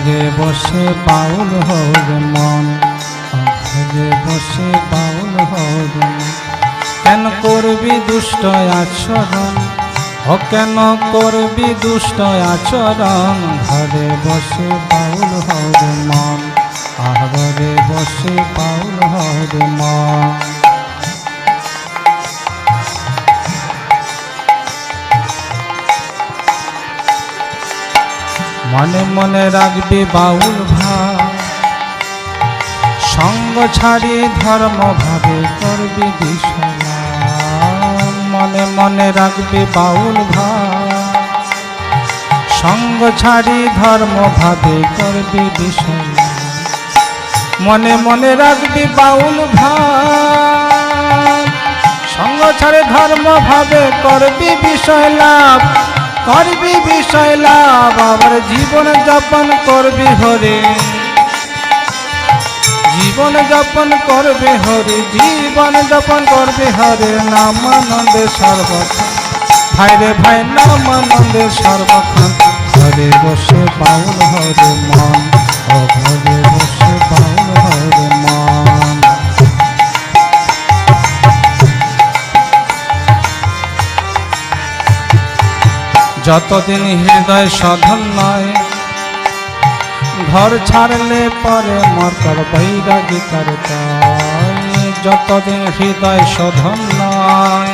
ঘরে বসে বাউল হরে মন, ঘরে বসে বাউল হরে মন। কেন করবি দুষ্ট আচরণ, ও কেন করবি দুষ্ট আচরণ, ঘরে বসে বাউল হরে মন, ঘরে বসে বাউল হরে মন। মনে মনে রাখবি বাউল ভাব, সঙ্গ ছাড়ি ধর্ম ভাবে করবি বিষলাপ। মনে মনে রাখবি বাউল ভাব, সঙ্গ ছাড়ি ধর্ম ভাবে করবি বিষলাপ। মনে মনে রাখবি বাউল ভাব, সঙ্গ ছাড়ি ধর্ম ভাবে করবি বিষয় লাভ, করবি বিষয় লাভ। আবার জীবন যাপন করবি হরে, জীবন যাপন করবে হরে, জীবন যাপন করবে হরে। নাম আনন্দে সর্বক্ষণ, ভাই রে ভাই নাম আনন্দে সর্বক্ষণ। ঘরে বসে বাউল হরে মন, ও ঘরে বসে বাউল হরে মন। যতদিন হৃদয় সাধন নয়, ঘর ছাড়লে পরে মরকর বৈরাগী তার কয়। যতদিন হৃদয় শোধন নয়,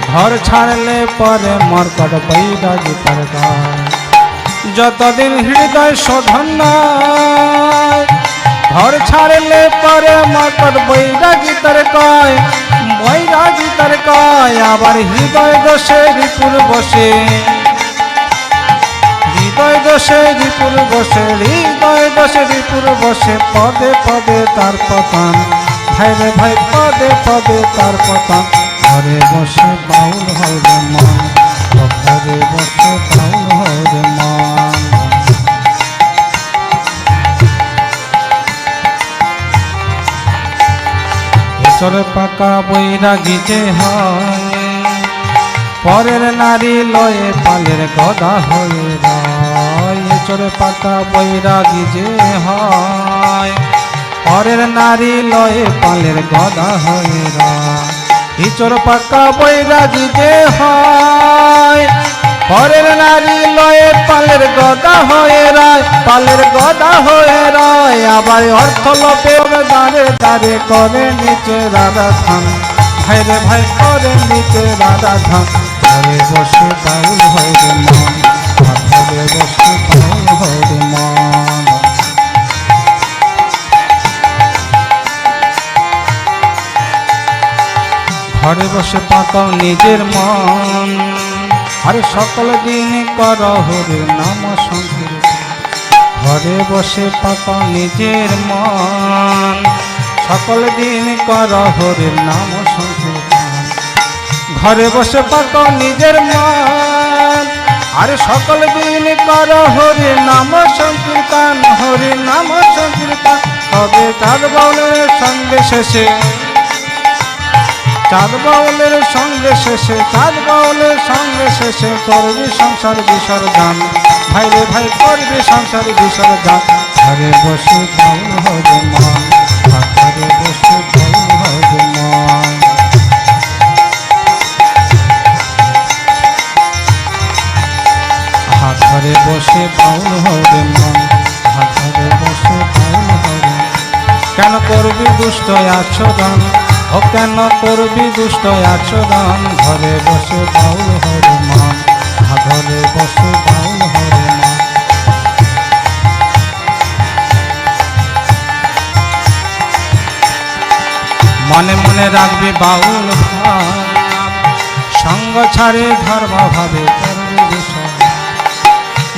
ঘর ছাড়লে পরে মরকর বৈরাগী তার কয়। যতদিন হৃদয় শোধন নয়, ঘর ছাড়লে পরে মরকর বৈরাগী তার কয়, বৈরাগী তার কয়। আবার হৃদয় দোষে রিপুর বসে, হৃদয় দোষে রিপুর বসে, হৃদয় দোষে রিপুর বসে। পদে পদে তার পতন, ভাই রে ভাই পদে পদে তার পতন। ঘরে বসে বাউল হরে মন, ঘরে বসে বাউল হরে মন। এচরে পাকা বৈরাগী যে হয়, পরের নারী লয়ে পালের গদা হয়ে রয়। এচরে পাকা বৈরাগী যে হয়, পরের নারী লয়ে পালের গদা হয়ে রয়। ইচর পাকা বৈরাগী যে হয়, পরের নারী লয়ে পালের গদা হয়ে রয়, পালের গদা হয়ে রয়। আবার অর্থ লোপে দাঁড়ে দাঁড়ে করে নিচে রাধাধান, ভাই রে ভাই করে নিচে রাধাধান। ঘরে বসে বাউল হরে মন, ঘরে বসে বাউল হরে মন। ঘরে বসে পাকাও নিজের মন, আরে সকল দিন কর হরে নাম সংকীর্তন। ঘরে বসে পাকাও নিজের মন, সকল দিন কর হরে নাম সংকীর্তন। ঘরে বসে পাকাও নিজের মন, আরে সকল দিন কর হরে নাম সংকীর্তন, হরে নাম সংকীর্তন। তবে চাঁদ বাউলের সঙ্গে শেষে, চাঁদ বাউলের সঙ্গে শেষে, চাঁদ বাউলের সঙ্গে শেষে করবি সংসার বিসর্জন, ভাই রে ভাই করবি সংসার বিসর্জন। ঘরে বসে বাউল হরে মন, ঘরে বসে বাউল হরে মন। ঘরে বসে বাউল হরে মন, ঘরে বসে বাউল হরে। কেন করবি দুষ্ট আচরণ, ও কেন করবি দুষ্ট আচরণ, ঘরে বসে বাউল হরে মন, ঘরে বসে বাউল হরে মন। মনে মনে রাখবি বাউল ভাব, সঙ্গ ছাড়ে ধর্ম ভাবে করবি বিষয়।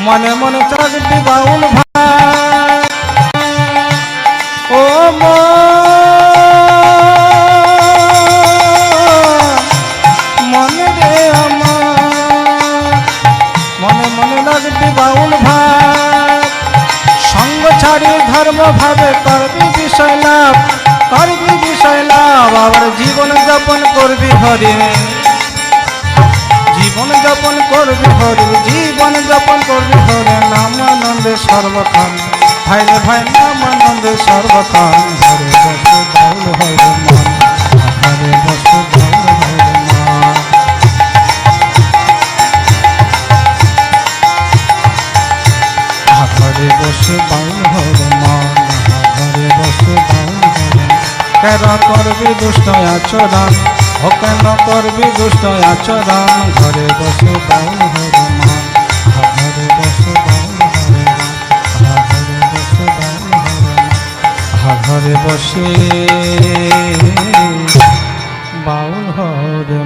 মনে মনে রাখবি বাউল ভাব, ও মনে রে আমার, মনে মনে রাখবি বাউল ভাব, সঙ্গ ছাড়ি ধর্ম ভাবে করবি বিষয় লাভ, করবি বিষয় লাভ। আবার জীবন যাপন করবি হরে, জীবন যাপন করবি হরি, জীবন যাপন করবি হরে, নাম আনন্দে সর্বক্ষণ, ভাই রে ভাই নাম আনন্দে সর্বক্ষণ, ঘরে বসে বাউল হরে মন, ঘরে বসে বাউল হরে মন। ঘরে বসে বাউল হরে মন, ঘরে বসে বাউল হরে মন। কেন করবি দুষ্ট আচরণ, ও কেন করবি দুষ্ট আচরণ, ঘরে বসে বাউল হরে মন, ঘরে বসে বাউল হরে মন, ঘরে বসে বাউল হরে মন, ঘরে বসে বাউল হরে